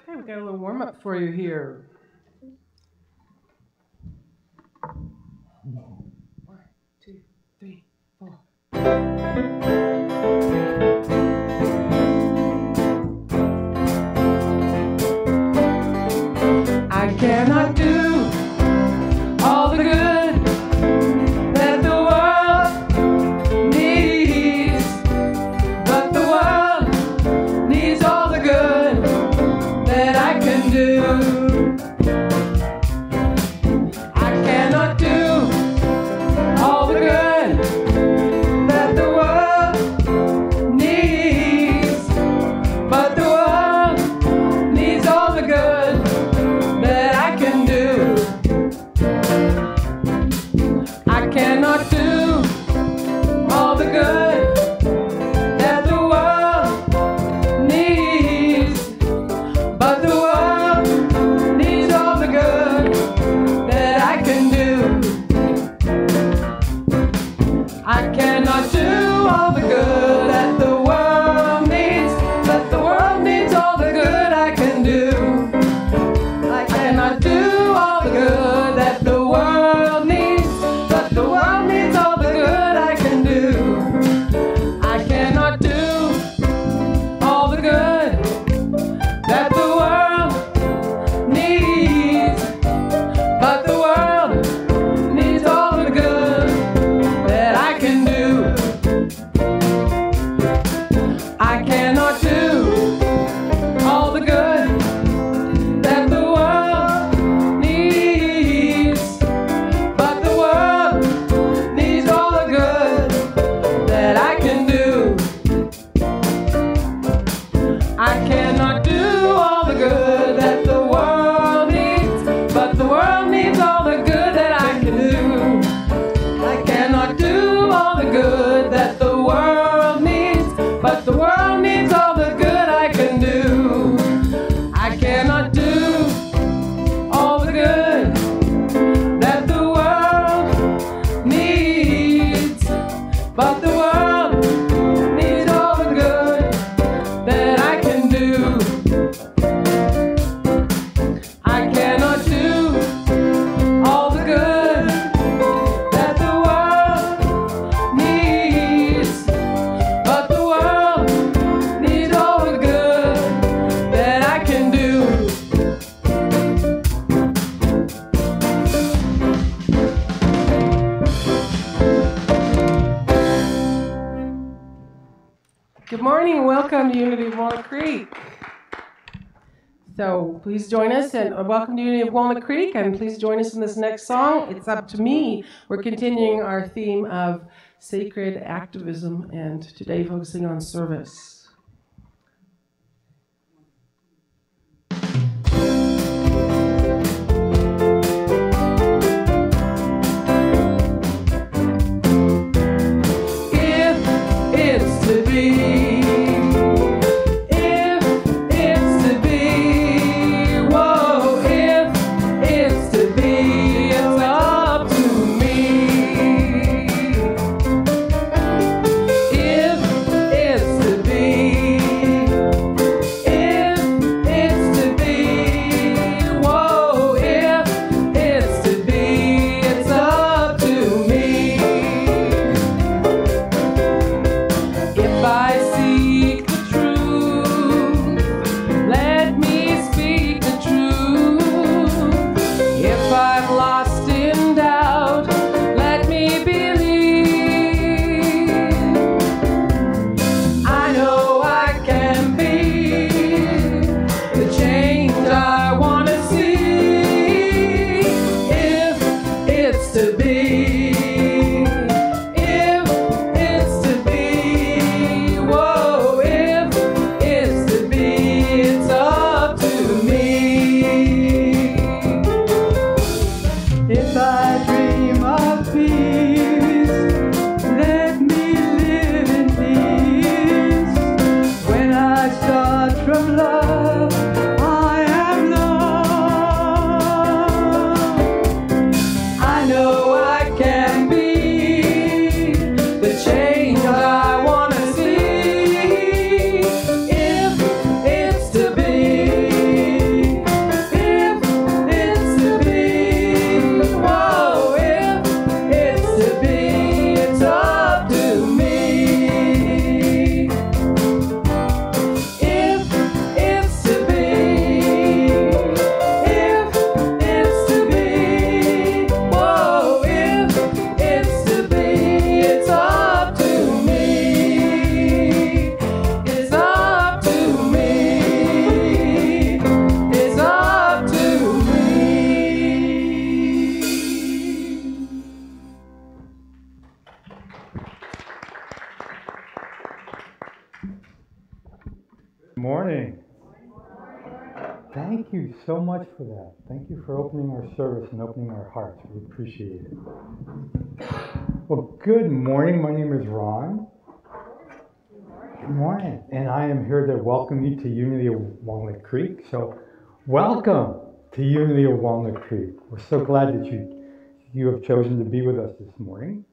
Okay, we've got a little warm-up for you here. 1, 2, 3, 4. I cannot do all the good that the world needs, but the world needs all the good that I can do. I cannot do all the good that the world needs, but the world needs all the good that I can do. I cannot do all the good that the world needs, but the world needs all the good that I can do. I cannot do all the good that the world needs, but the world needs all the good I can do. I cannot do all the good that the world needs, but the world needs all the good I can do. I cannot do all the good that the world needs, but the world needs all the good that I can do. I cannot do all the good that the world needs, but the world needs all the good that I can do. I cannot do all the good that the world needs, but the world needs all the good that I can do. I cannot do all the good that the world needs, but the world needs all the good I can do. I cannot do all the good that the world needs, but the world needs all the good that I can do. I cannot do all the good that the world needs, but the world needs all the good that I can do. Good morning and welcome to Unity of Walnut Creek. So please join us and welcome to Unity of Walnut Creek, and please join us in this next song, It's Up to Me. We're continuing our theme of sacred activism and today focusing on service. If it's to be, if it's to be, whoa, if it's to be, it's up to me. If it's to be, you so much for that. Thank you for opening our service and opening our hearts. We appreciate it. Well, good morning. My name is Ron. Good morning. And I am here to welcome you to Unity of Walnut Creek. So, welcome to Unity of Walnut Creek. We're so glad that you have chosen to be with us this morning.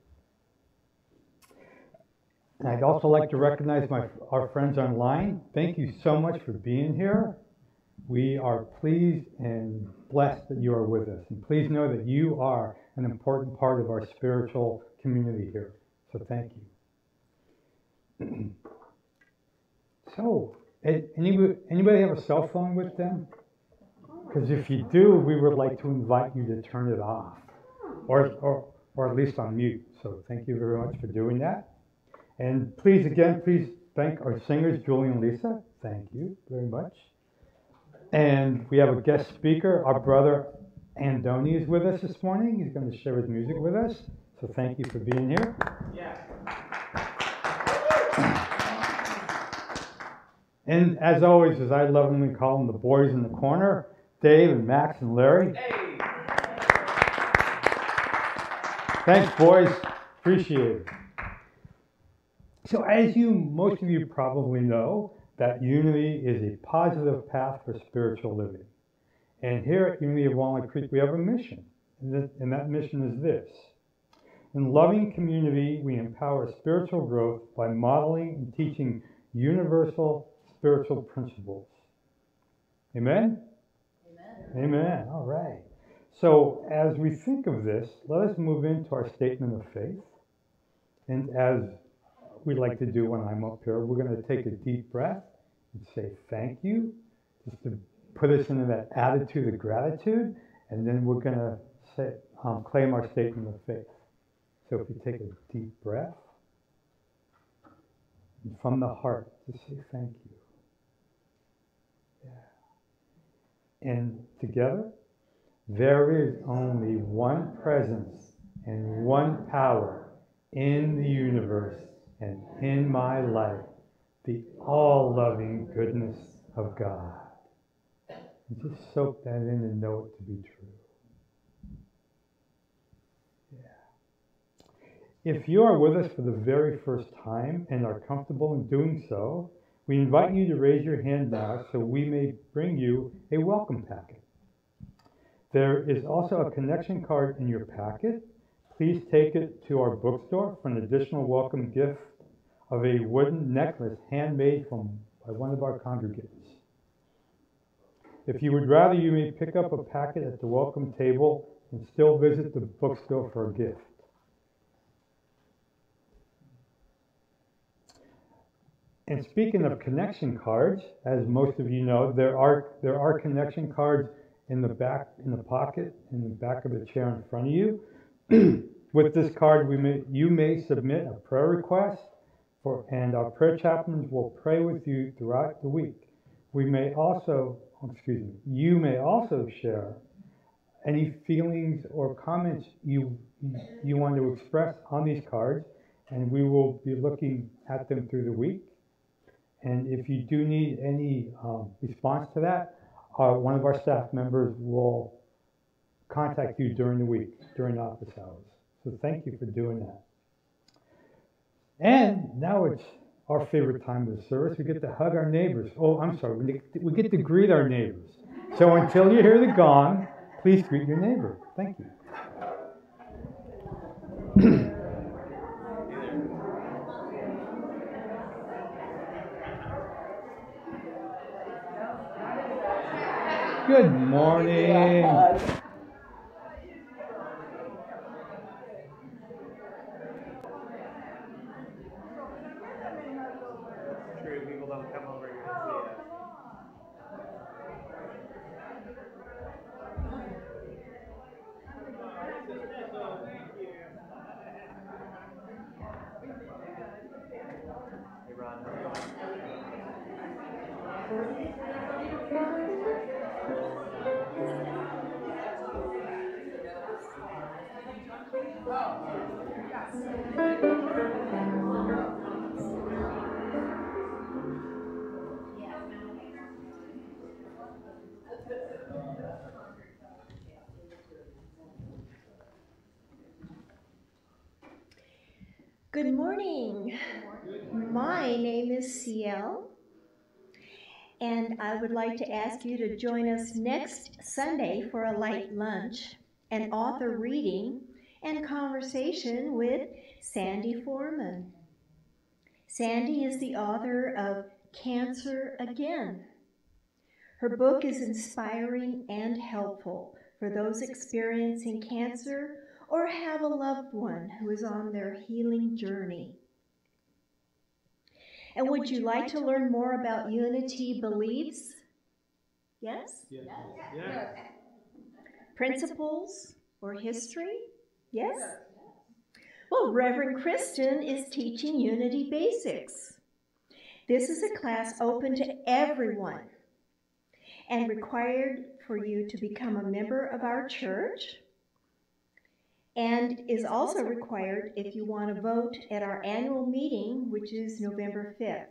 And I'd also like to recognize our friends online. Thank you so much for being here. We are pleased and blessed that you are with us. And please know that you are an important part of our spiritual community here. So thank you. So, anybody have a cell phone with them? Because if you do, we would like to invite you to turn it off, or at least on mute. So thank you very much for doing that. And please thank our singers, Julie and Lisa. Thank you very much. And we have a guest speaker. Our brother Andoni is with us this morning. He's going to share his music with us. So thank you for being here. Yeah. And as always, as I lovingly call them, the boys in the corner, Dave and Max and Larry. Hey. Thanks, boys. Appreciate it. So as most of you probably know, that Unity is a positive path for spiritual living. And here at Unity of Walnut Creek, we have a mission. And that mission is this. In loving community, we empower spiritual growth by modeling and teaching universal spiritual principles. Amen? Amen. Amen. All right. So as we think of this, let us move into our statement of faith. And as we like to do when I'm up here, we're going to take a deep breath and say thank you, just to put us into that attitude of gratitude, and then we're going to say, claim our statement of faith. So if you take a deep breath, and from the heart, just say thank you. Yeah. And together, there is only one presence and one power in the universe and in my life, the all-loving goodness of God. And just soak that in and know it to be true. Yeah. If you are with us for the very first time and are comfortable in doing so, we invite you to raise your hand now so we may bring you a welcome packet. There is also a connection card in your packet. Please take it to our bookstore for an additional welcome gift of a wooden necklace handmade by one of our congregants. If you would rather, you may pick up a packet at the welcome table and still visit the bookstore for a gift. And speaking of connection cards, as most of you know, there are connection cards in the back, in the pocket, in the back of the chair in front of you. With this card, you may submit a prayer request, and our prayer chaplains will pray with you throughout the week. You may also share any feelings or comments you want to express on these cards, and we will be looking at them through the week. And if you do need any response to that, one of our staff members will contact you during the week, during office hours. So thank you for doing that. And now it's our favorite time of the service. We get to hug our neighbors. Oh, I'm sorry. We get to greet our neighbors. So until you hear the gong, please greet your neighbor. Thank you. Good morning. People don't come over here to see us. Hey Ron, how Good morning. My name is CL, and I would like to ask you to join us next Sunday for a light lunch, an author reading, and conversation with Sandy Foreman. Sandy is the author of Cancer Again. Her book is inspiring and helpful for those experiencing cancer or have a loved one who is on their healing journey. And would you like to learn more about Unity beliefs? Yes? Yes. Principles or history? Yes? Well, Reverend Kristen is teaching Unity Basics. This is a class open to everyone and required for you to become a member of our church, and is also required if you want to vote at our annual meeting, which is November 5th.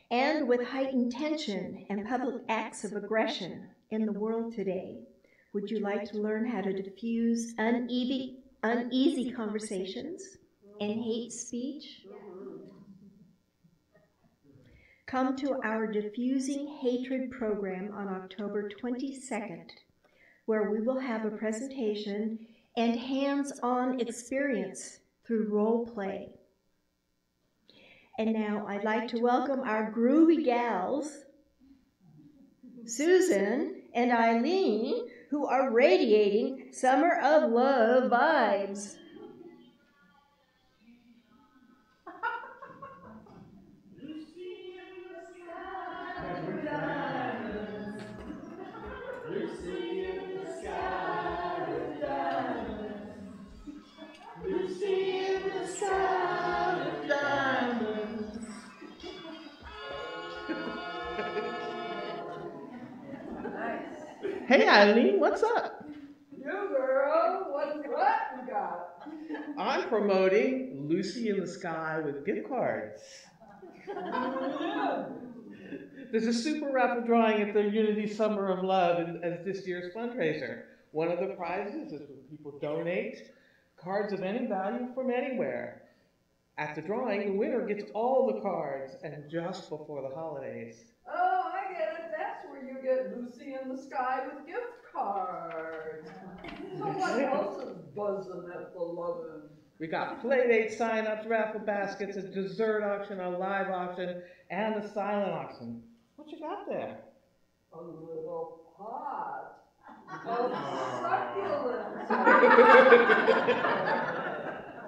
And with heightened tension and public acts of aggression in the world today, would you like to learn how to diffuse uneasy conversations and hate speech? Come to our Diffusing Hatred program on October 22nd, where we will have a presentation and hands-on experience through role play. And now I'd like to welcome our groovy gals, Susan and Eileen, who are radiating Summer of Love vibes. Hey Eileen, what's up? You girl, what's what you got? I'm promoting Lucy in the Sky with gift cards. There's a super raffle drawing at the Unity Summer of Love as this year's fundraiser. One of the prizes is when people donate cards of any value from anywhere. At the drawing, the winner gets all the cards, and just before the holidays. Oh, I get it. That's where you get Lucy in the Sky with gift cards. So what else is buzzing at the lovin'? We got playdate sign-ups, raffle baskets, a dessert auction, a live auction, and a silent auction. What you got there? A little pot of succulents.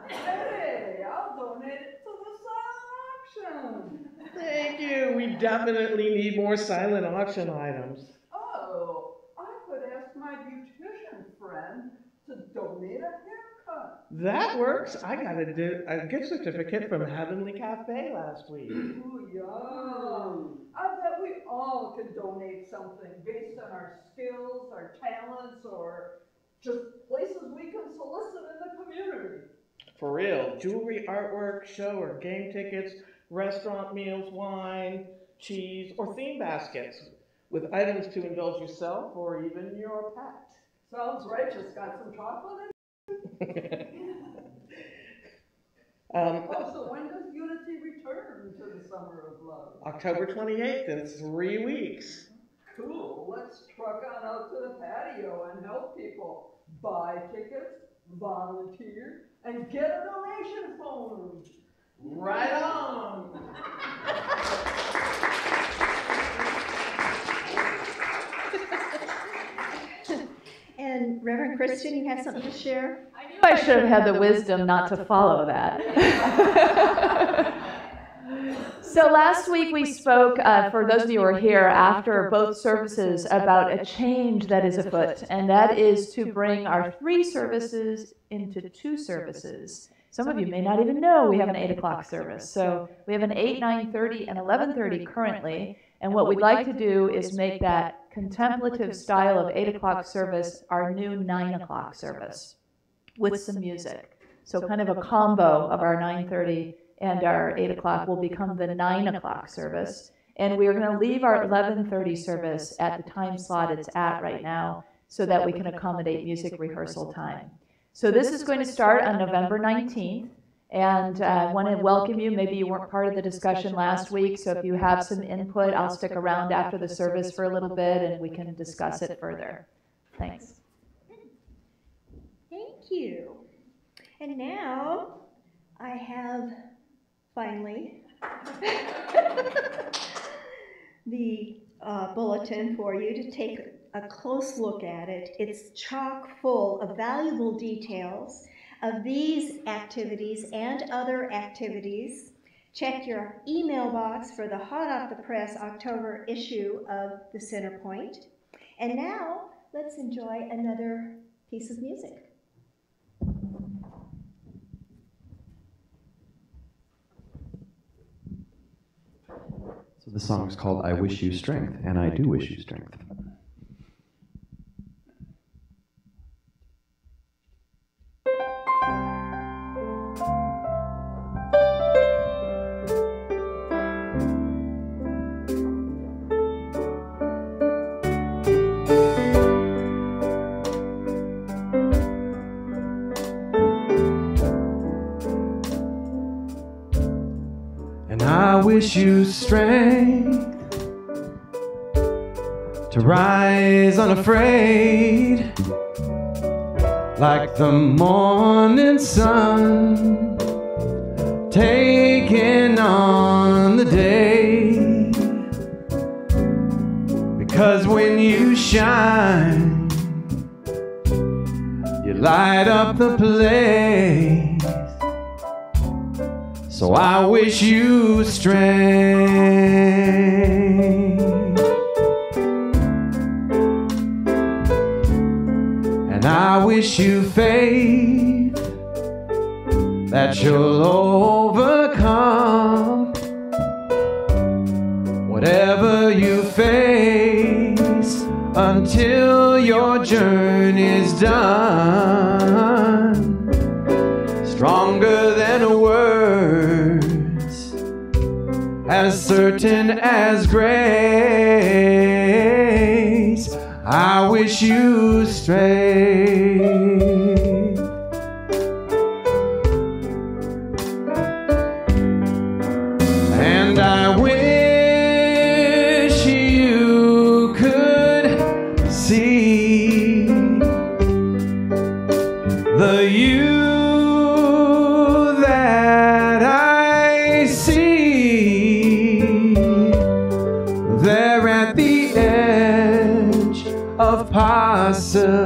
Hey, I'll donate it to the silent auction. Thank you. We definitely need more silent auction items. Oh, I could ask my beautician friend to donate a haircut. That works. I got a gift certificate from Heavenly Cafe last week. Ooh, yum. I bet we all could donate something based on our skills, our talents, or just places we can solicit in the community. For real. Jewelry, artwork, show or game tickets, restaurant meals, wine, cheese, or theme baskets with items to indulge yourself or even your pet. Sounds righteous. Got some chocolate in? So when does Unity return to the Summer of Love? October 28th, in 3 weeks. Cool. Let's truck on out to the patio and help people buy tickets, volunteer, and get a donation phone. Right on! And Reverend Kristen, you have something to share? I should have had the wisdom not to follow that. So last week we spoke, for those of you who are here after both services, about a change that is afoot, and that is to bring our 3 services into 2 services. Some of you may not even know we have an 8 o'clock service. So we have an 8, 9:30, and 11:30 currently, and what we'd like to do is make that contemplative style of 8 o'clock service our new 9 o'clock service with some music. So kind of a combo of our 9:30 and our 8 o'clock will become the 9 o'clock service. And we are going to leave our 11:30 service at the time slot it's at right now so that we can accommodate music rehearsal time. So this is going to start on November 19th. And I want to welcome you. Maybe you weren't part of the discussion last week, so if you have some input, I'll stick around after the service for a little bit and we can discuss it further. Thanks. Thank you. And now I have finally the bulletin for you to take a close look at it. It's chock full of valuable details of these activities and other activities. Check your email box for the hot off the press October issue of the Centerpoint. And now let's enjoy another piece of music. So the song is called I Wish You Strength, and I do wish you strength. I wish you strength to rise unafraid like the morning sun taking on the day, because when you shine you light up the place. So I wish you strength, and I wish you faith that you'll overcome whatever you face until your journey's done. Stronger than a word, as certain as grace, I wish you strength. And I wish you could see the you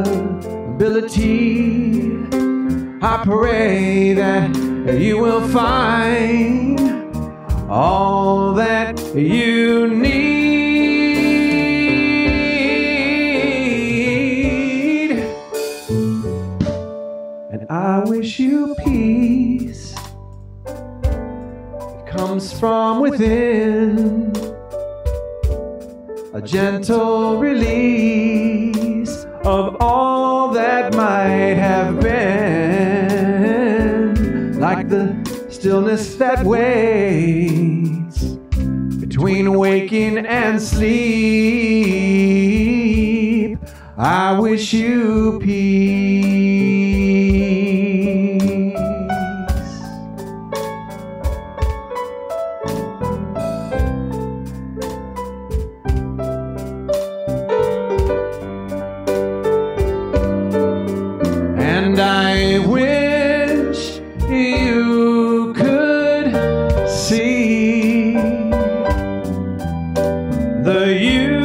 possibility. I pray that you will find all that you need, and I wish you peace that comes from within, a gentle release of all that might have been, like the stillness that waits between waking and sleep. I wish you peace. And I wish you could see the you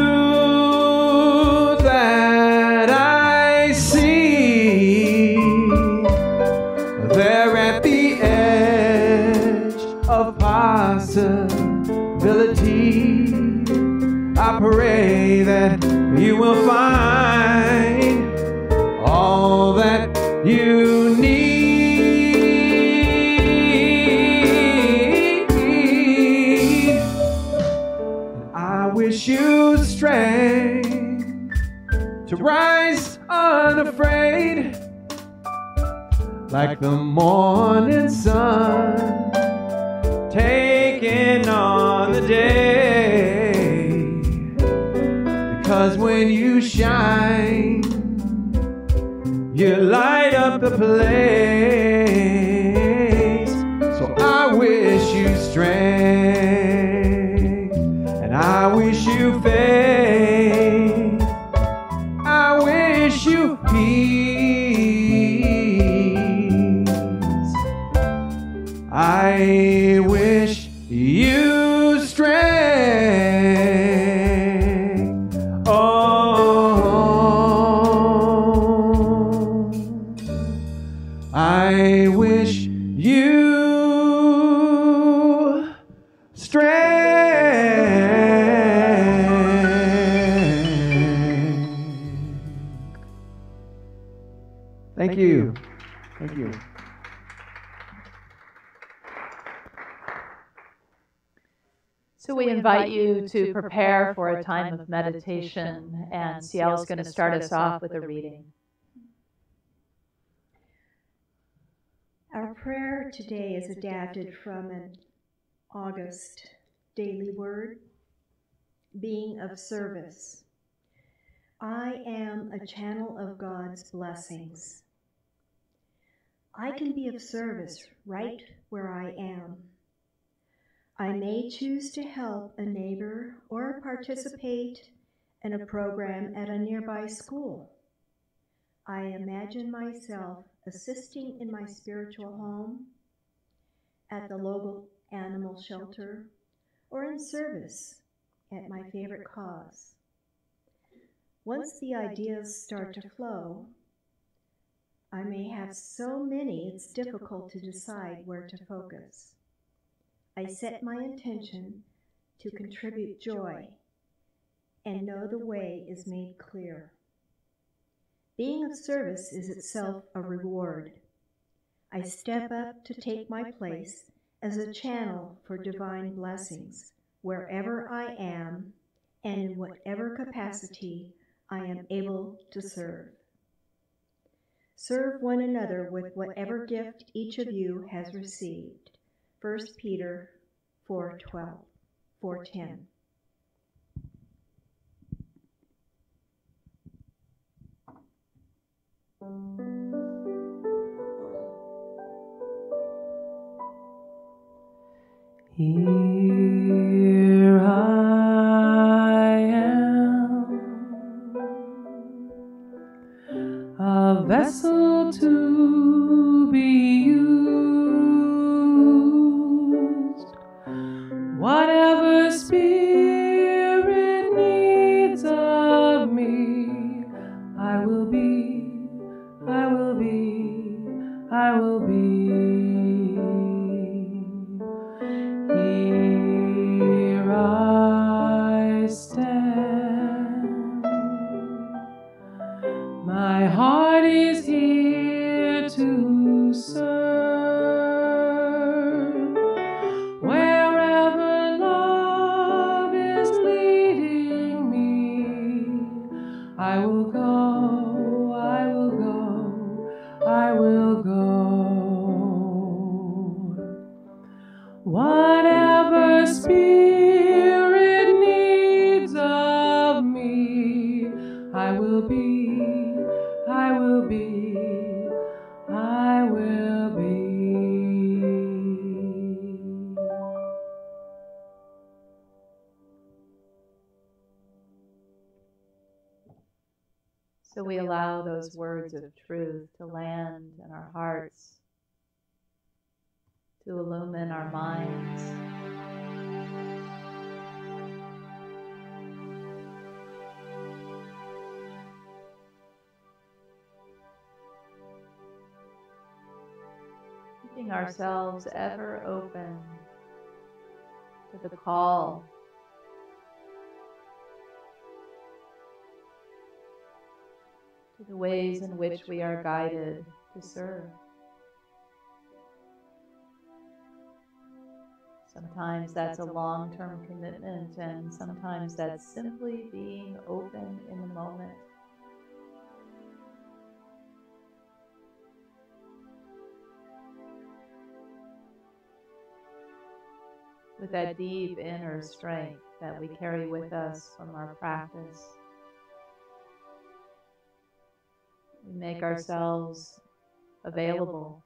that I see there at the edge of possibility. I pray that you will find all that you need. I wish you strength to rise unafraid like the morning sun taking on the day, because when you shine You light up the place. So I wish you strength, and I wish you faith. I wish you peace. I wish you strength. Oh, I wish you Thank you. Thank you. So we invite you to prepare for a time of meditation, and Ciel is going to start us off with a reading. Our prayer today is adapted from an August daily word, being of service. I am a channel of God's blessings. I can be of service right where I am. I may choose to help a neighbor or participate in a program at a nearby school. I imagine myself assisting in my spiritual home, at the local animal shelter, or in service at my favorite cause. Once the ideas start to flow, I may have so many it's difficult to decide where to focus. I set my intention to contribute joy and know the way is made clear. Being of service is itself a reward. I step up to take my place as a channel for divine blessings wherever I am and in whatever capacity I am able to serve. Serve one another with whatever gift each of you has received. 1 Peter 4:10. Here I am, a vessel to be used. Whatever Spirit needs of me, I will be, I will be, I will be. Here I stand. My heart is here to serve. Wherever love is leading me, I will go, I will go, I will go. Whatever Spirit needs of me, I will be, I will be, I will be. So we allow those words of truth to land in our hearts, to illumine our minds. Keeping ourselves ever open to the call to the ways in which we are guided to serve. Sometimes that's a long-term commitment, and sometimes that's simply being open in the moment. With that deep inner strength that we carry with us from our practice, we make ourselves available.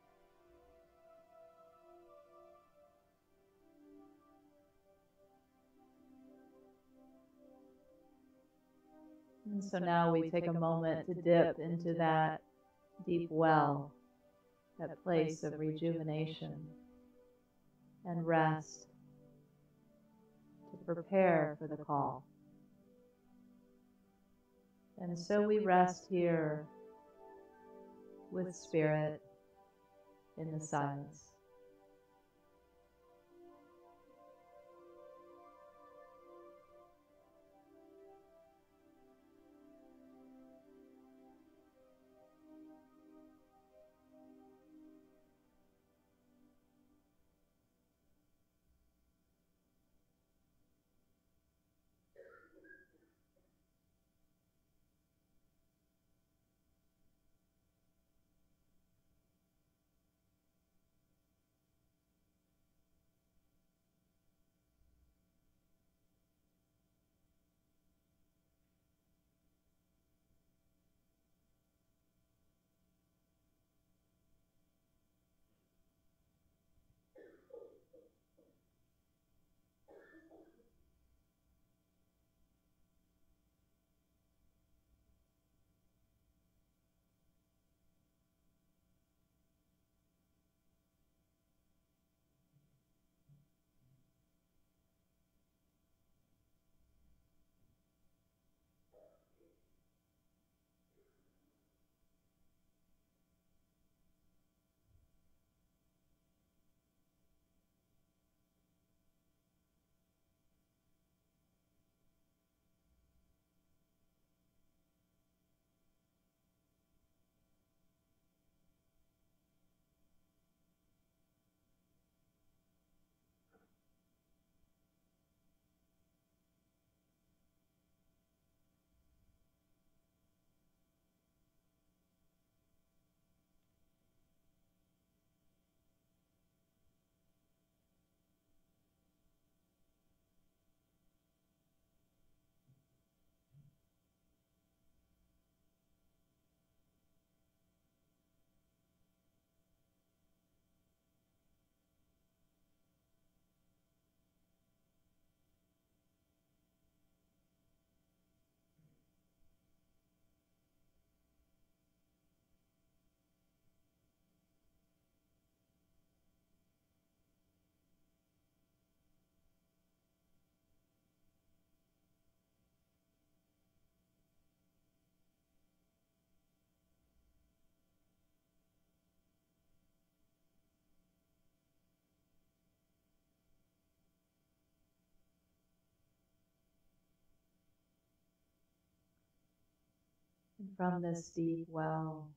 And so now we take a moment to dip into that deep well, that place of rejuvenation and rest, to prepare for the call. And so we rest here with Spirit in the silence. And from this deep well,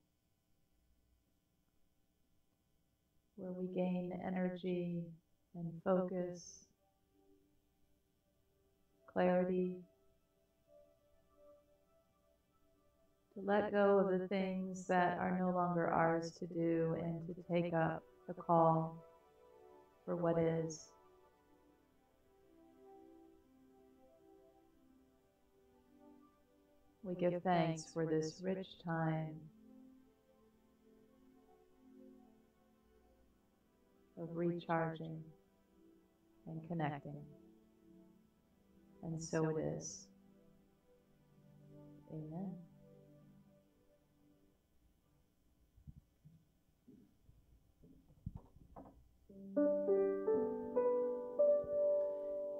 where we gain energy and focus, clarity, to let go of the things that are no longer ours to do and to take up the call for what is. We give thanks for this rich time of recharging and connecting. And so it is. Amen.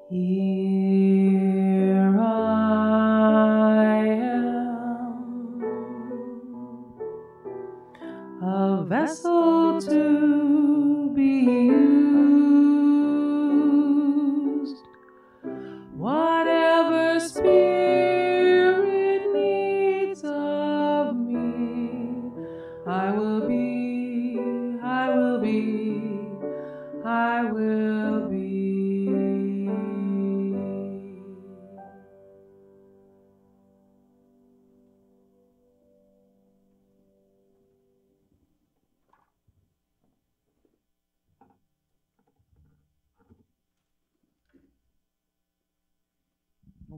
Here I am, a vessel to be used. Whatever Spirit needs of me, I will be, I will be, I will be.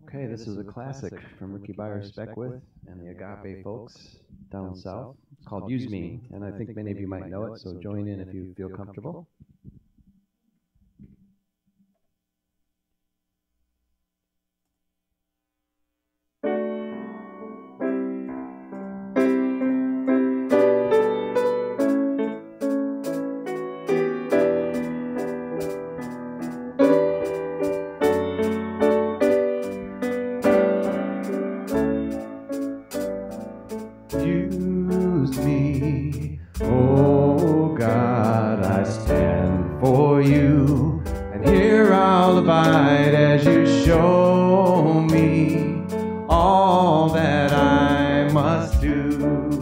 Okay, this is a classic from Ricky Byers Beckwith and the Agape folks down south. It's called Use Me, and I think many of you might know it, so join in if you feel comfortable. Use me, oh God, I stand for you, and here I'll abide as you show me all that I must do.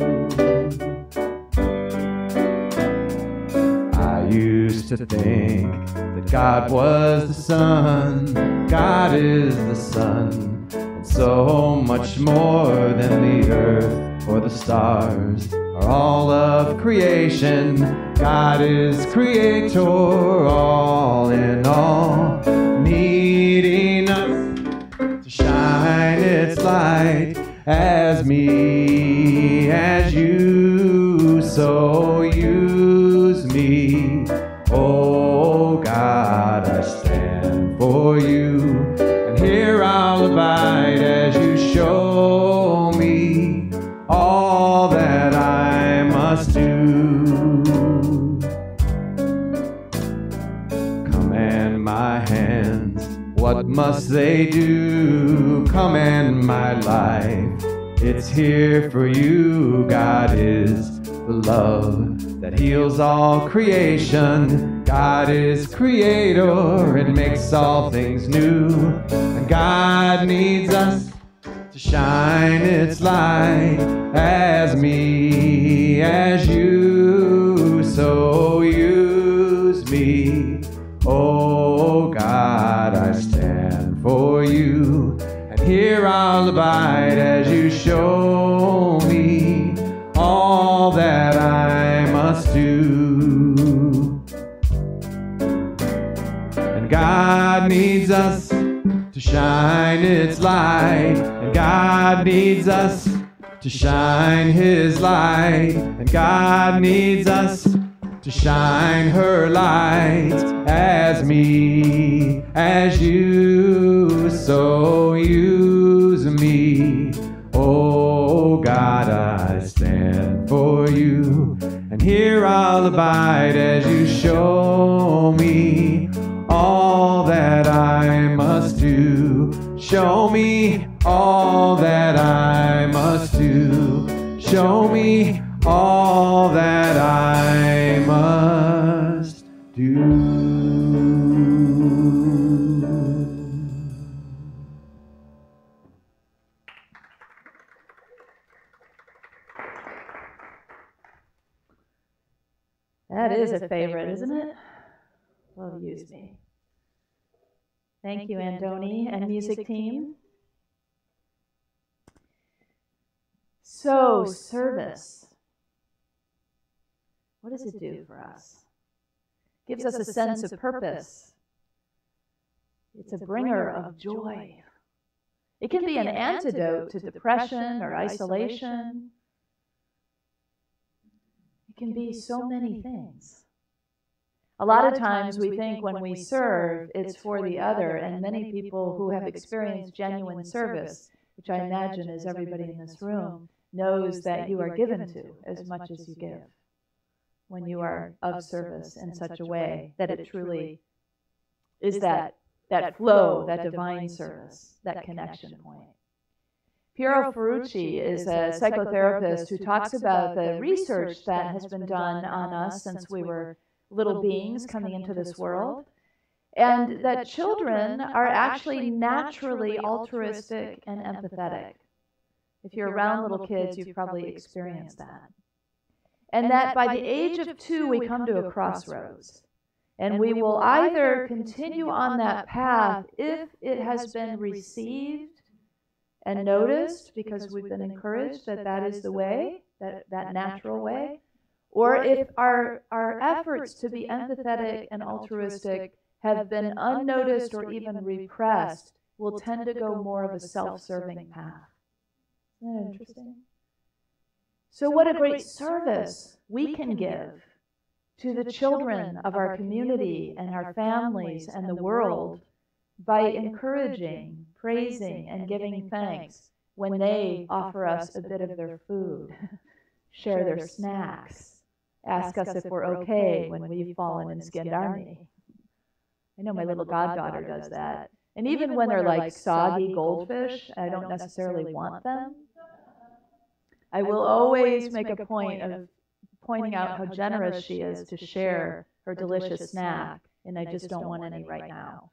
I used to think that God was the sun, God is the sun, and so much more than the earth or the stars are all of creation. God is creator, all in all, needing us to shine its light as me, as you. So use me, oh God, I stand for you, and here I'll abide as you show me all that I must do. Command my hands, what must they do? Command my life, it's here for you. God is the love that heals all creation. God is creator and makes all things new. And God needs us to shine its light as me, as you. So use me, oh God, I stand for you, and here I'll abide as you show me all that I must do. And God needs us to shine its light, and God needs us to shine his light, and God needs us to shine her light as me, as you. So use me, oh God, I stand for you, and here I'll abide as you show me all that I must do. Show me all that I must do. Show me all that I must do. That is a favorite, isn't it? Love Use Me. Thank you, Andoni and music team. So, service. What does it do for us? It gives us a sense of purpose. It's a bringer of joy. It can be an antidote to depression or isolation. It can be so many things. A lot of times we think when we serve, it's for the other, and many people who have experienced genuine service, which I imagine is everybody in this room, knows that you are given to as much as you give when you are of service in such a way that it truly is that flow, that divine service, that connection point. Piero Ferrucci is a psychotherapist who talks about the research that has been done on us since we were little beings coming into this world, and that children are actually naturally altruistic and empathetic. If you're around little kids, you've probably experienced that. And that by the age of 2, we come to a crossroads. And we will either continue on that path if it has been received and noticed, because we've been encouraged that that is the way, that natural way, or if our efforts to be empathetic and altruistic have been unnoticed or even repressed, we'll tend to go more of a self-serving path. Isn't that interesting? So what a great service we can give to the children of our community and our families and the world by encouraging, praising, and giving thanks when they offer us a bit of their food, share their snacks, ask us if we're okay when we've fallen and skinned our knee. I know my little goddaughter does that. And even when they're like soggy goldfish, I don't necessarily want them, I will always make a point of pointing out how generous she is to share her delicious snack, and I just don't want any right now.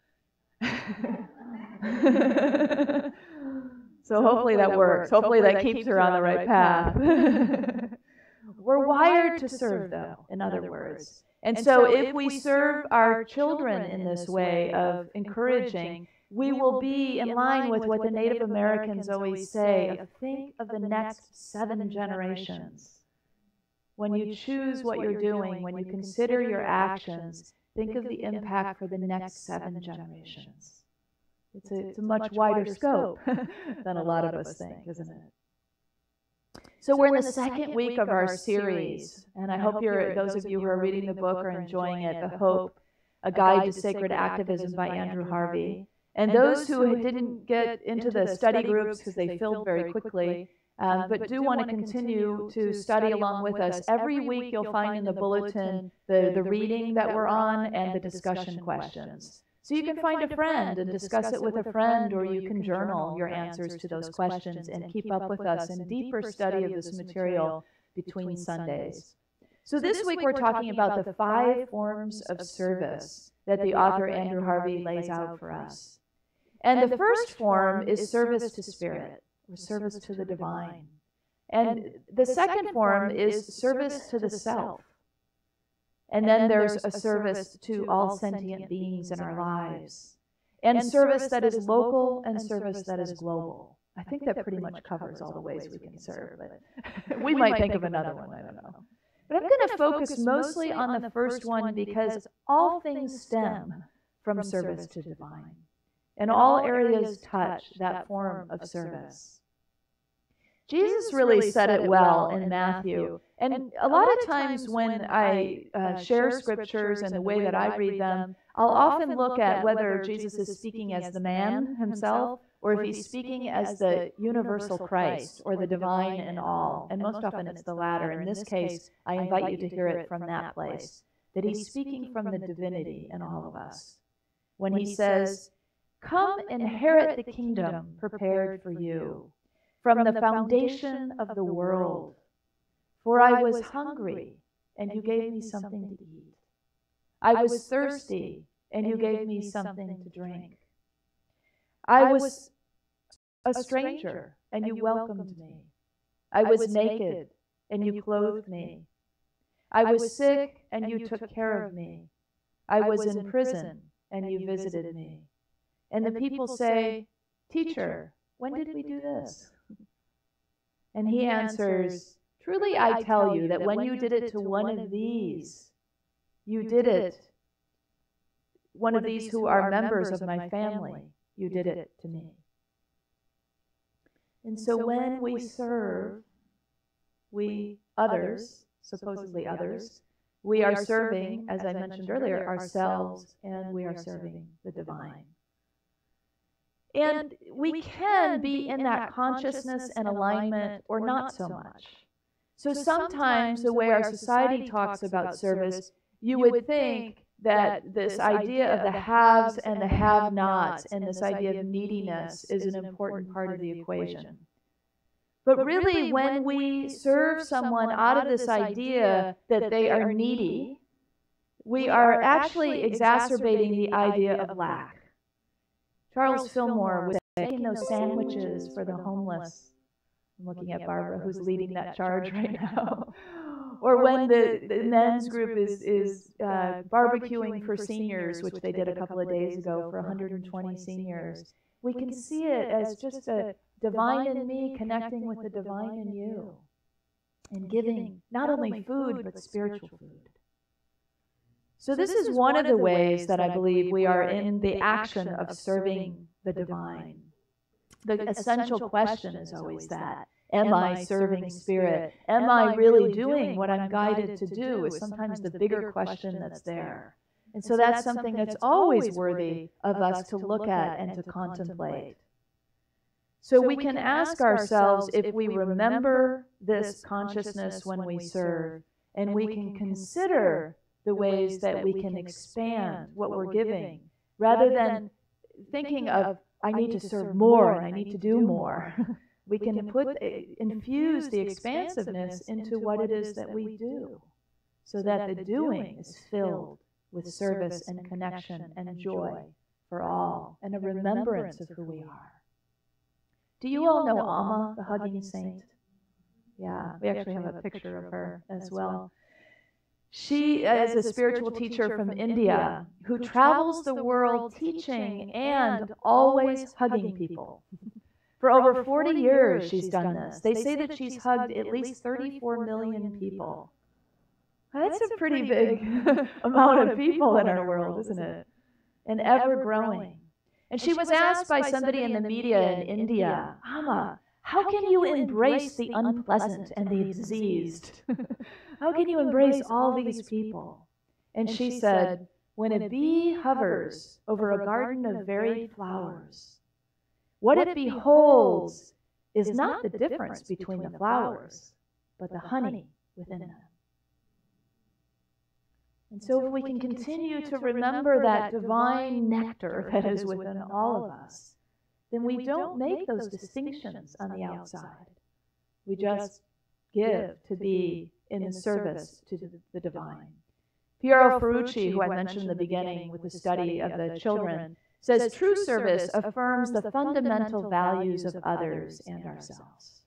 So hopefully that works. Hopefully that keeps her on the right path. We're wired to serve, though, in other words. And so if we serve our children in this way of encouraging, we will be in line with what the Native Americans always say, of think of the next 7 generations. When you choose what you're doing, when you consider your actions, think of the impact for the next 7 generations. It's a much wider scope than a lot of us think, isn't it? So we're in the second week of our series, and I hope those of you who are reading the book are enjoying it, The Hope, A Guide to Sacred Activism by Andrew Harvey. And those who didn't get into the study groups because they filled very quickly, but do want to continue to study along with us, every week you'll find in the bulletin the reading that we're on and the discussion questions. So you can find a friend and discuss it with a friend, or you can journal your answers to those questions and keep up with us in deeper study of this material between Sundays. So this week we're talking about the 5 forms of service that the author Andrew Harvey lays out for us. And the first form is service to spirit, or service to the divine. And the second form is service to the self. And then there's a service to all sentient beings in our lives. And service that is local and service that is global. I think that pretty much covers all the ways we can serve, but we might think of another one, I don't know. But I'm going to focus mostly on the first one because all things stem from service to divine. And all areas touch that form of service. Jesus really said it well in Matthew. And a lot of times when I share scriptures and the way that I read them, I'll often look at whether Jesus is speaking as the man himself or if he's speaking as the universal Christ or the divine in all. And most often it's the latter. In this case, I invite you to hear it from that place, that he's speaking from the divinity in all of us. When he says, "Come inherit the kingdom prepared for you from the foundation of the world. For I was hungry, and you gave me something to eat. I was thirsty, and you gave me something to drink. I was a stranger, and you welcomed me. I was naked, and you clothed me. I was sick, and you took care of me. I was in prison, and you visited me." And the people say, "Teacher, when did we do this?" And he answers, "Truly I tell you that when you did it to one of these, you did it, one of these who are members of my family, you did it to me." And so when we serve, we others, supposedly others, we are serving, as I mentioned earlier, ourselves, and we are serving the divine. And we can be in that consciousness and alignment or not so much. So sometimes the way our society talks about service, you would think that this idea of the haves and the have-nots and this idea of neediness is an important part of the equation. But really, when we serve someone out of this idea that they are needy, we are actually exacerbating the idea of lack. Charles Fillmore was making those sandwiches for the homeless. I'm looking at Barbara, who's leading that charge right now. Or when the men's group is barbecuing for seniors, which they did a couple of days ago for 120 seniors. We can see it as just a divine in me connecting with the divine in you and giving not only food, but spiritual food. So this is one of the ways that I believe we are in the action of serving the divine. The essential question is always that. Am I serving Spirit? Am I really doing what I'm guided to do is sometimes the bigger question that's there. And so that's something that's always worthy of us to look at and to contemplate. So we can ask ourselves if we remember this consciousness when we serve, and we can consider the ways that we can expand what we're giving, rather than thinking of, I need to serve more and I need to do more. We can infuse the expansiveness into what it is that we do, so that the doing is filled with service and connection and joy for all, and a remembrance of who we are. Do you all know Amma, the hugging saint? Yeah, we actually have a picture of her as well. She is a spiritual teacher from India who travels the world teaching and always hugging people. For over 40 years she's done this. They say that she's hugged at least 34 million people. That's a pretty big amount of people in our world, isn't it? And ever growing. And she was asked by somebody in the media in India, Amma, how can you embrace the unpleasant and the diseased? How can you embrace all these people? And she said, when a bee hovers over a garden of varied flowers, what it beholds is not the difference between the flowers, but the honey within them. And so if we can continue to remember that divine nectar that is within all of us, then we don't make those distinctions on the outside. We just give to be in the service to the divine. Piero Ferrucci, who I mentioned in the beginning with the study of the children, says true service affirms the fundamental values of others and ourselves.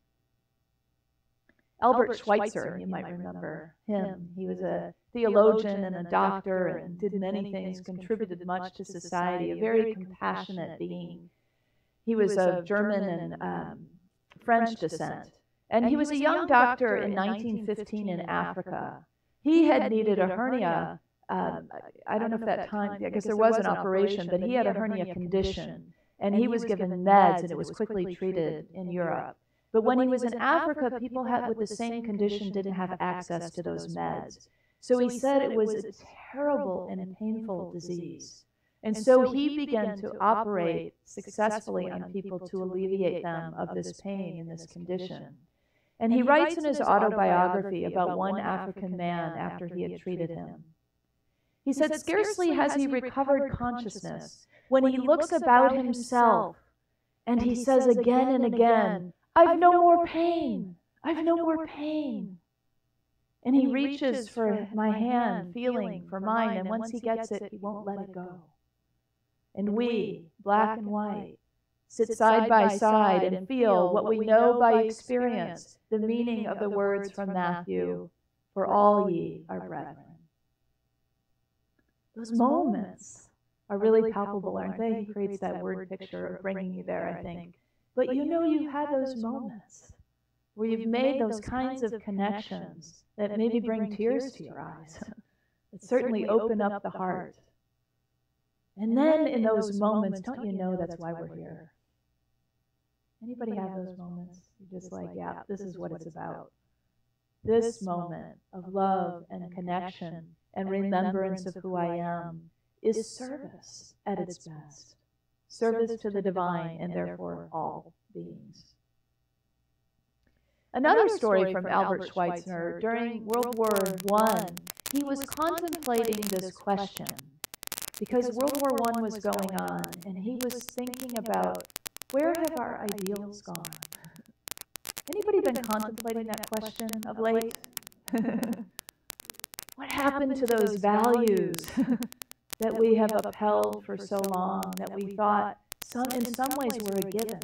Albert Schweitzer, you might remember him. He was a theologian and a doctor and did many things, contributed much to society, a very compassionate being. He was of German and French descent. And he was a young doctor in 1915 in Africa. He had needed a hernia. I don't know if that time, I guess there was an operation, but he had a hernia condition. And he was given meds, and it was quickly treated in Europe. But when he was in Africa, people with the same condition didn't have access to those meds. So he said it was a terrible and painful disease. And so he began to operate successfully on people to alleviate them of this pain and this condition. And he writes in his autobiography about one African man after he had treated him. He said, scarcely has he recovered consciousness when he looks about himself and he says again and again, I've no more pain. I've no more pain. And he reaches for my hand, feeling for mine, and once he gets it, he won't let it go. And we, black and white, sit side by side and feel what we know by experience, the meaning of the words from Matthew, for all ye are brethren. Those moments are really palpable, aren't they? He creates that word picture of bringing you there, I think. But you know you've had those moments where you've made those kinds of connections that maybe bring tears to your eyes, that certainly open up the heart. And then in those moments, don't you know that's why we're here? Anybody have those moments? You're just like, yeah, this is what it's about. This moment of love and connection and remembrance of who I am is service at its best. Service to the divine and therefore all beings. Another story from Albert Schweitzer. During World War I, he was contemplating this question because World War I was going on, and he was thinking about, where have our ideals gone? Anybody been contemplating that question of late? What happened to those values that we have upheld for so long, that we thought in some ways were a given?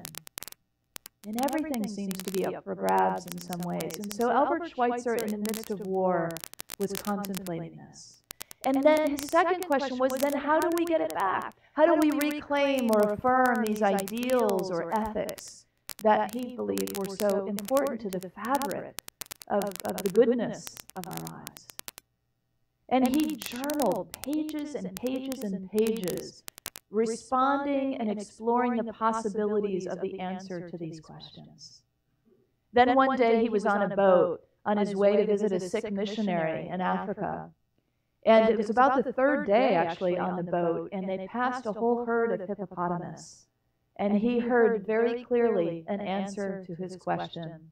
And everything seems to be up for grabs in some ways. And so Albert Schweitzer, in the midst of war, was contemplating this. And then his second question was, then how do we get it back? How do we reclaim or affirm these ideals or ethics that he believed were so important to the fabric of the goodness of our lives? And he journaled pages and pages and pages, responding and exploring the possibilities of the answer to these questions. Then one day he was on a boat on his way to visit a sick missionary in Africa. And it was about the third day, actually, on the boat, and they passed a whole herd of hippopotamus. And he heard very clearly an answer to his question,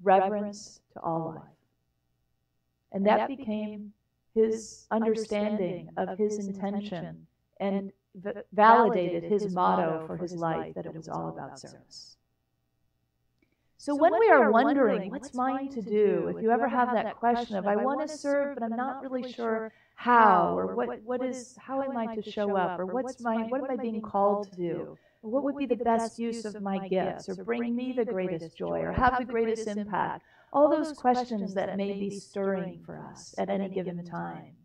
reverence to all life. And that became his understanding of his intention and validated his motto for his life, that it was all about service. So when we are wondering, what's mine to do? If you ever have that question of, I want to serve, but I'm not really sure how, or how am I to show up, or what am I being called to do? Or what would be the best use of my gifts, or bring me the greatest joy, or have the greatest impact? All those questions that may be stirring for us at any given time.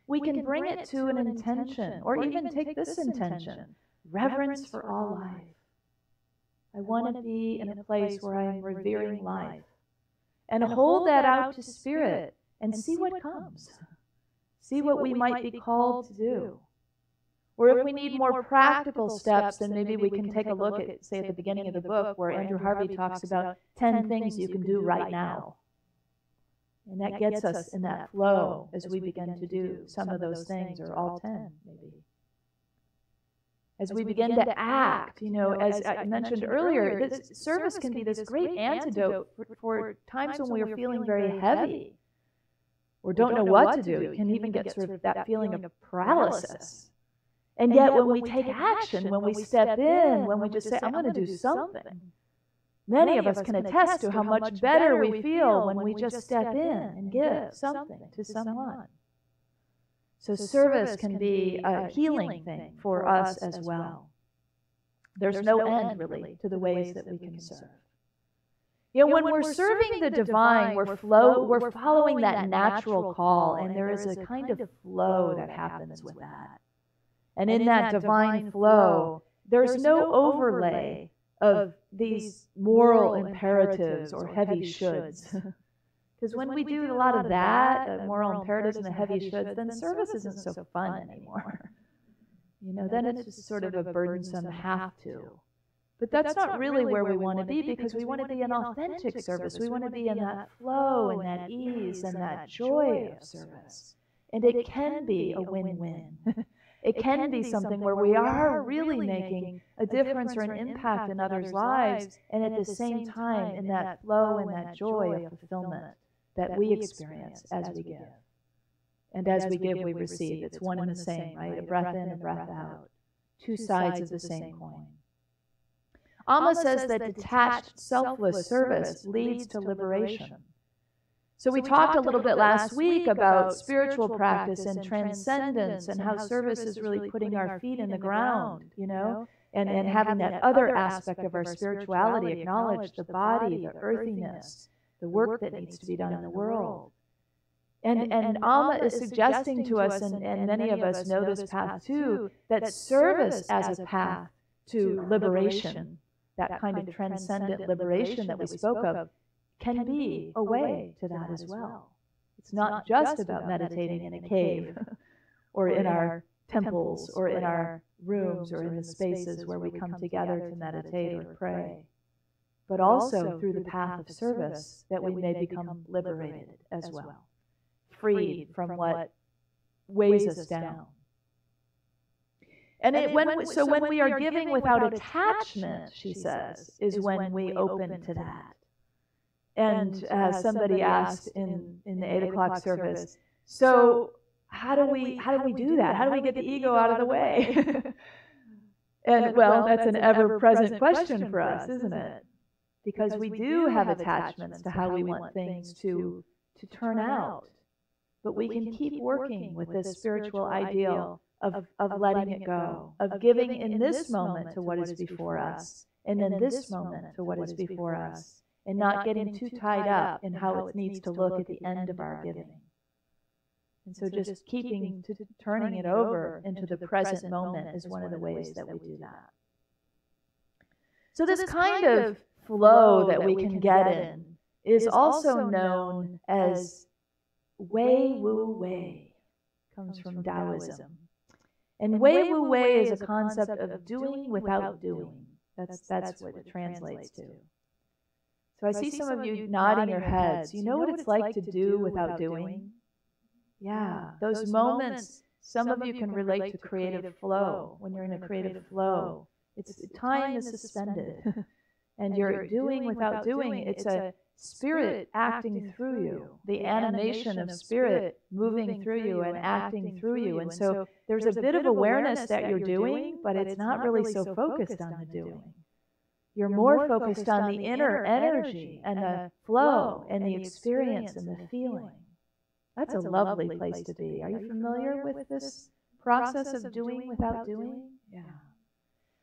We can bring it to an intention, or even take this intention, reverence for all life. I want to be in a place where I am revering life. And hold that out to Spirit and see what comes. See what we might be called to do. Or if we need more practical steps, then maybe we can take a look at, say, at the beginning of the book, where Andrew Harvey talks about 10 things you can do right now. And that gets us in that flow as we begin to do some of those things, or all 10, maybe. As we begin to act, as I mentioned earlier, service can be this great antidote for times when we are feeling very heavy or don't know what to do. It can even get sort of that feeling of paralysis. And yet when we take action, when we step in, when we just say, I'm going to do something, many of us can attest to how much better we feel when we just step in and give something to someone. So service can be a healing thing for us as well. There's no end, really, to the ways that we can serve. When we're serving the divine, we're following that natural call, and there is a kind of flow that happens with that. And in that divine flow, there's no overlay of these moral imperatives or heavy shoulds. Because when we do a lot of that, moral imperatives and the heavy shoulds, then service isn't so fun anymore. Then it's just sort of a burdensome have to. But that's not really where we want to be, because we want to be in authentic service. We want to be in that flow and that ease and that joy of service. And it can be a win-win. It can be something where we are really making a difference or an impact in others' lives, and at the same time in that flow and that joy of fulfillment that we experience as we give. And as we give, we receive. It's one and the same, right? A breath in, a breath out. Two sides of the same coin. Amma says that detached, selfless service leads to liberation. So we talked a little bit last week about spiritual practice and transcendence, and how service is really putting our feet in the ground, and having that other aspect of our spirituality, acknowledge the body, the earthiness, the work that needs to be done in the world. And Amma is suggesting to us, and many of us know this path too, that service as a path to liberation, that kind of transcendent liberation that we spoke of, can be a way to that as well. It's not just about meditating in a cave or in our temples or in our rooms or in the spaces where we come together to meditate or pray, but also through the path of service that we may become liberated as well, freed from what weighs us down. And when we are giving without attachment, she says, is when we open to that. And somebody asked in the 8 o'clock service, so how do we do that? How do we get the ego out of the way? And well, that's an ever-present question for us, isn't it? Because we do have attachments to how we want things to turn out. But we can keep working with this spiritual ideal of letting it go, of giving in this moment to what is before us, and in this moment to what is before us, and not getting too tied up in how it needs to look at the end of our giving. And so just turning it over into the present moment is one of the ways that we do that. So this kind of flow that we can get in is also known as Wei Wu Wei. Comes from Taoism. And Wei Wu Wei is a concept of doing without doing. That's what it translates to. So I see some of you nodding your heads. You know what it's like to do without doing? Yeah, those moments, some of you can relate to creative flow. When you're in a creative flow, time is suspended. And you're doing without doing. It's a spirit acting through you, the animation of spirit moving through you and acting through you. And so there's a bit of awareness that you're doing, but it's not really so focused on the doing. You're more focused on the inner energy and the flow and the experience and the feeling. That's a lovely place to be. Are you familiar with this process of doing without doing? Yeah.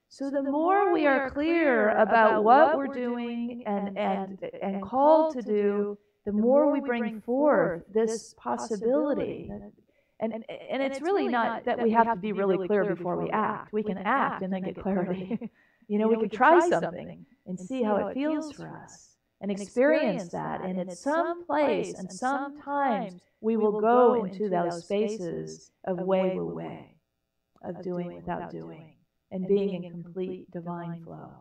So the more we are clear about what we're doing and called to do, the more we bring forth this possibility. And it's really not that we have to be really clear before we act. We can act and then get clarity. You know, we could try something and see how it feels for us and experience that. And in some place and sometimes we will go into those spaces of way, of doing without doing, and being in complete divine flow.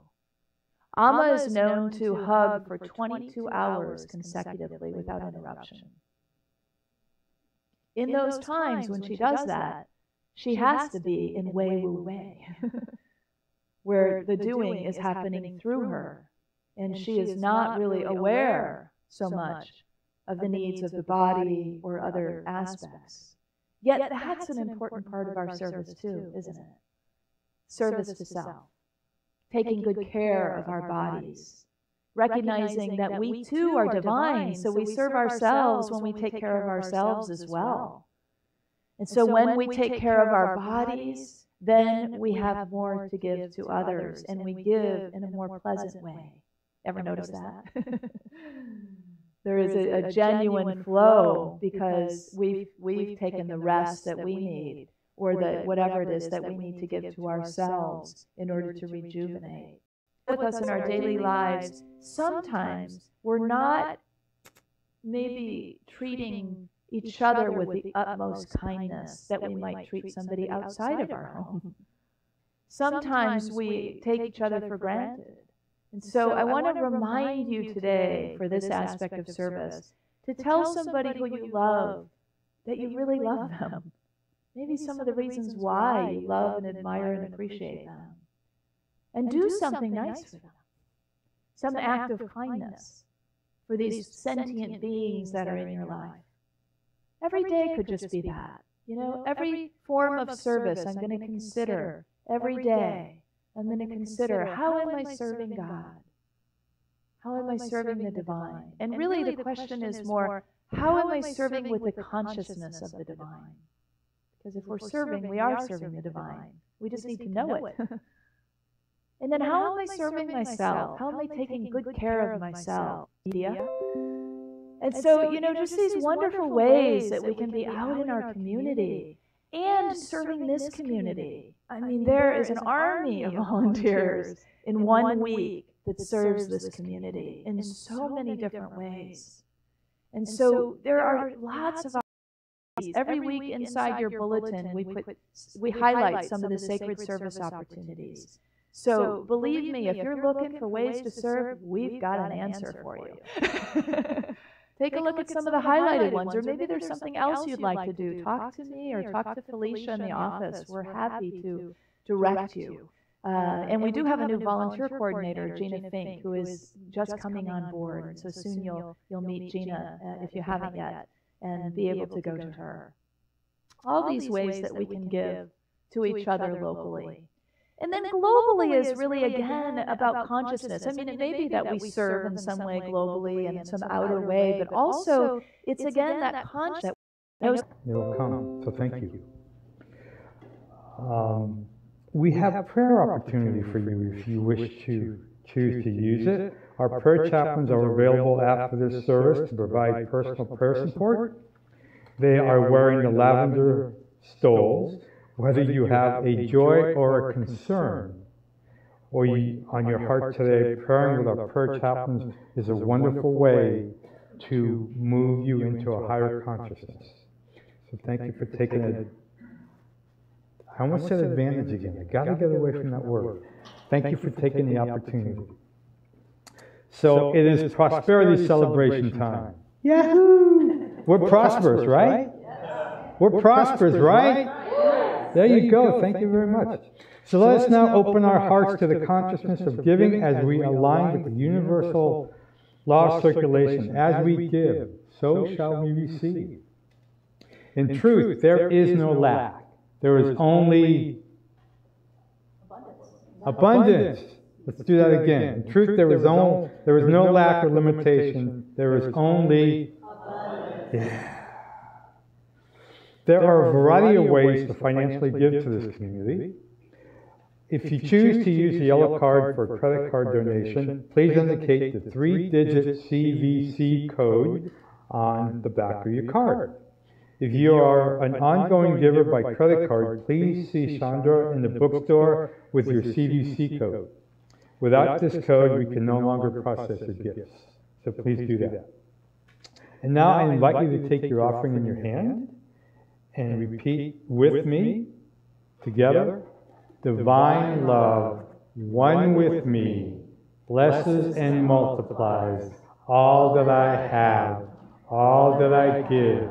Amma is known to hug for 22 hours consecutively without interruption. In those times when she does that, she has to be in Wei Wu Wei, where the doing is happening through her, and she is not really aware so much of the needs of the body or other aspects. Yet that's an important part of our service too, isn't it? Service to self, taking good care of our bodies, recognizing that we too are divine, so we serve ourselves when we take care of ourselves as well. And so when we take care of our bodies, then we have more to give to others, and we give in a more pleasant way. Ever notice that? There is a genuine flow because we've taken the rest that we need, or whatever it is that we need to give to ourselves in order to rejuvenate. With us in our daily lives, sometimes we're not maybe treating each other with the utmost kindness that we might treat somebody outside of our home. Sometimes we take each other for granted. And so I want to remind you today, for this aspect of service, to tell somebody who you love that you really love them. Maybe some of the reasons why you love and admire and appreciate them. And do something nice for them. Some act of kindness for these sentient beings that are in your life. Every day could just be that. You know, every form of service I'm going to consider every day. I'm going to consider, how am I serving God? How am I serving the divine? And really the question is more, how am I serving with the consciousness of the divine? Because if we're serving, we are serving the divine. We just need to know it. And then how am I serving myself? How am I taking good care of myself? Media. And so, you know, just these wonderful ways that we can be out in our community and serving this community. I mean, there is an army of volunteers in 1 week that serves this community in so many different ways. And so there are lots of opportunities. Every week inside your bulletin, we highlight some of the sacred service opportunities. So believe me, if you're looking for ways to serve, we've got an answer for you. Take a look at some of the highlighted ones, or maybe there's something else you'd like to do. Talk to me or talk to Felicia in the office. We're happy to direct you. And we do have a new volunteer coordinator, Gina Fink, who is just coming on board. So soon you'll meet Gina, if you haven't yet, and be able to go to her. All these ways that we can give to each other locally. And then globally is really, again, about consciousness. I mean, it may be that we serve in some way globally and in some outer way, but also it's, again, that consciousness. It'll come, so thank you. We have a prayer opportunity for you if you wish to choose to use it. Our prayer chaplains are available after this service to provide personal prayer support. They are wearing the lavender stoles. Whether you have a joy or a concern, or on your heart today, praying with our prayer chaplains is a wonderful way to move you into a higher consciousness. So thank you for taking it. I almost said advantage again. I got to get away from that word. Thank you for taking the opportunity. So it is prosperity celebration time. Yahoo! We're prosperous, right? We're prosperous, right? There you go. Thank you very much. So let us now open our hearts to the consciousness of giving as we align with the universal law of circulation. As we give, so shall we receive. In truth, there is no lack. There is only abundance. Let's do that again. In truth, there is no lack or limitation. There is only abundance. Yeah. There are a variety of ways to financially give to this community. If you choose to use the yellow card for a credit card donation, please indicate the 3-digit CVC code on the back of your card. If you are an ongoing giver by credit card, please see Chandra in the bookstore with your CVC code. Without this code, we can no longer process your gifts. So please do that. And now I invite you to take your offering in your hand and repeat with me together. Divine love, one with me, blesses and multiplies all that I have, all that I give,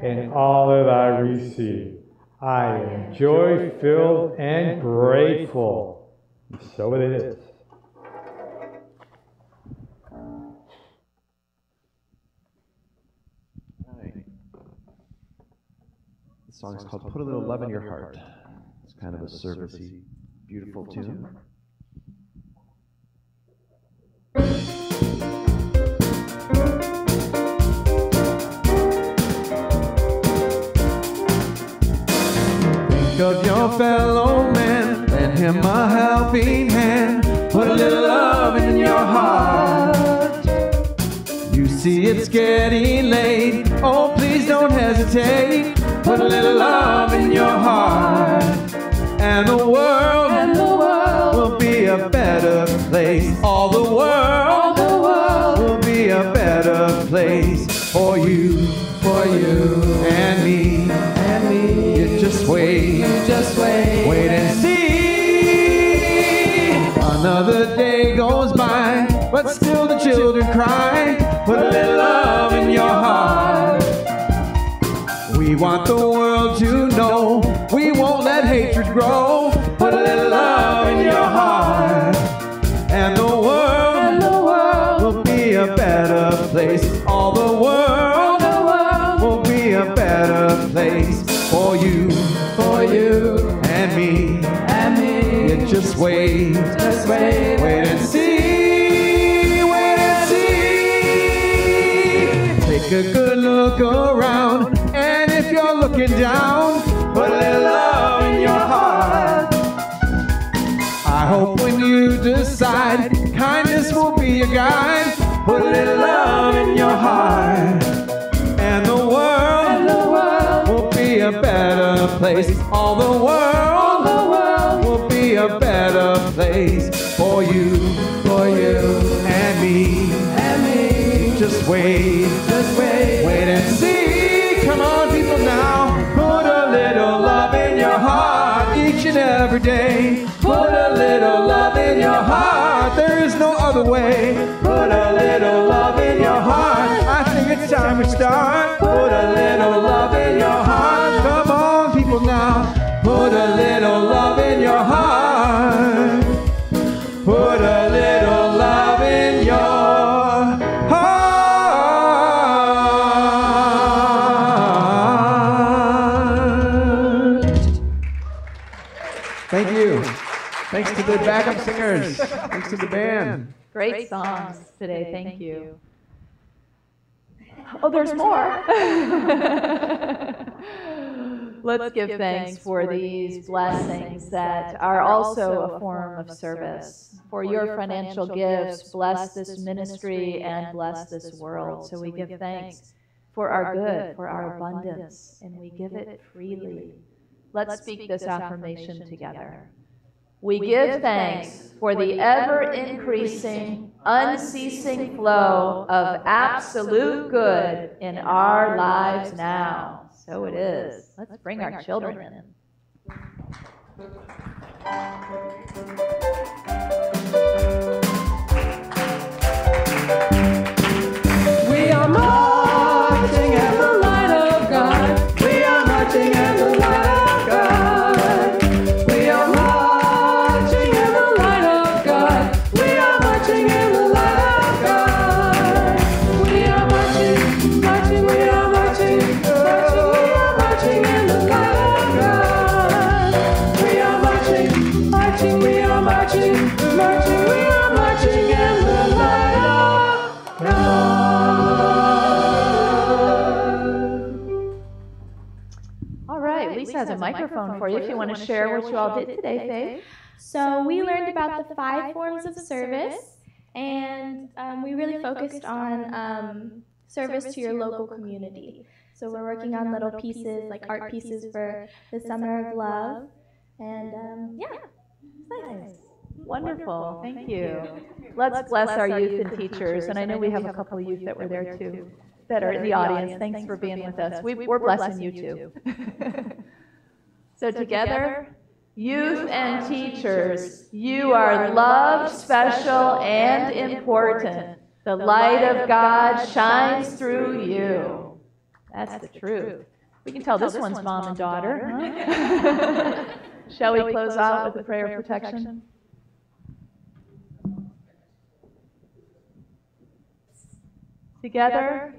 and all that I receive. I am joy-filled and grateful. And so it is. The song is called Put a Little Love in Your Heart. It's kind of a servicey, beautiful tune. Think of your fellow man, lend him a helping hand. Put a little love in your heart. You see it's getting late, oh please don't hesitate. Put a little love in your heart, and the world will be a better place. All the world will be a better place for you and me. You just wait, wait and see. Another day goes by, but still the children cry. Put a little love in your heart. We want the world to know we won't let hatred grow. Put a little love in your heart, and the world will be a better place. All the world will be a better place for you and me. You just wait, wait and see, wait and see. Take a good look around, and if you're looking down, put a little love in your heart. I hope when you decide, kindness will be your guide. Put a little love in your heart, and the world will be a better place. All the world will be a better place for you and me. Just wait, wait and see. Come on, people, now. Put a little love in your heart each and every day. Put a little love in your heart. There is no other way. Put a little love in your heart. I think it's time we start. Put a little love in your heart. Come on, people, now. Put a little love in your heart. Put a little love in your heart. Thank you. Thanks to the backup singers. Thanks to the band. Great songs today, thank you. Oh, there's more. Let's give thanks for these blessings that are also a form of service. For your financial gifts, bless this ministry and bless this world. So we give thanks for our good, for our abundance, and we give it freely. Let's speak this affirmation together. We give thanks for the ever-increasing, unceasing flow of absolute good in our lives now. So it is. Let's bring our children in. We are marching in the light of God. We are marching in the light of God. We are marching in the light of God. We are marching in the light of God. We are marching, marching, we are marching, marching, we are marching in the light of God. We are marching, marching, we are marching, marching, we are marching in the light of God. All right, Lisa has a microphone for you if you want to share what you all did today, Faith. So we learned about the 5 forms of service, and we really focused on service to your local community. So we're working on little pieces, like art pieces for the Summer of Love, and yeah, nice. Wonderful, thank you. Let's bless our youth and teachers, and I know we have a couple of youth that were there too, that are in the audience. Thanks for being with us. We're blessing you too. So together, youth and teachers, you are loved, special, and important. The light of God shines through you. That's the truth. We can tell this one's mom and daughter. Huh? Shall we close out with a prayer of protection? Together,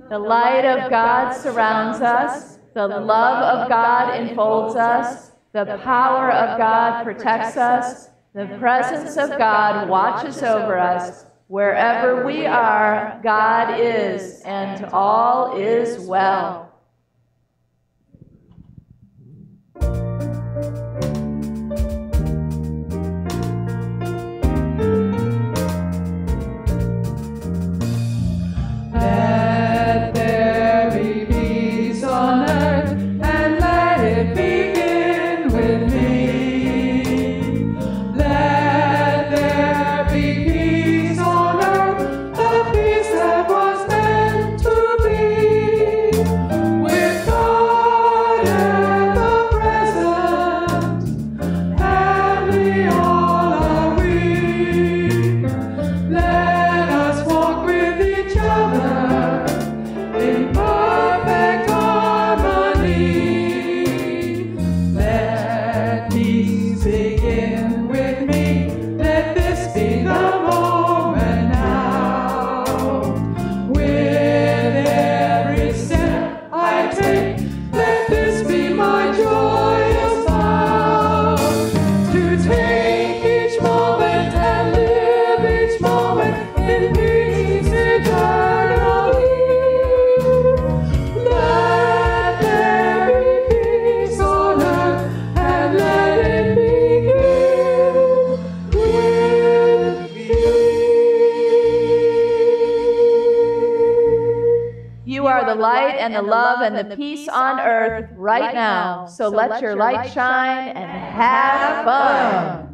the light of God surrounds us, the love of God enfolds us, the power of God protects us, the presence of God watches over us. Wherever we are, God is, and all is well. Let there be peace on earth, and let it begin with me. Let there be peace on earth, the peace that was meant to be. With God and the present, happy all are we. Let us walk with each other in perfect harmony. Let peace begin with me. Let this be the moment now. With every step I take, let this be my joyous vow. To take each moment and live each moment in peace eternally. Let there be peace on earth, and let it begin with me. You are the light and the love and the peace on earth right now. So let your light shine and have fun.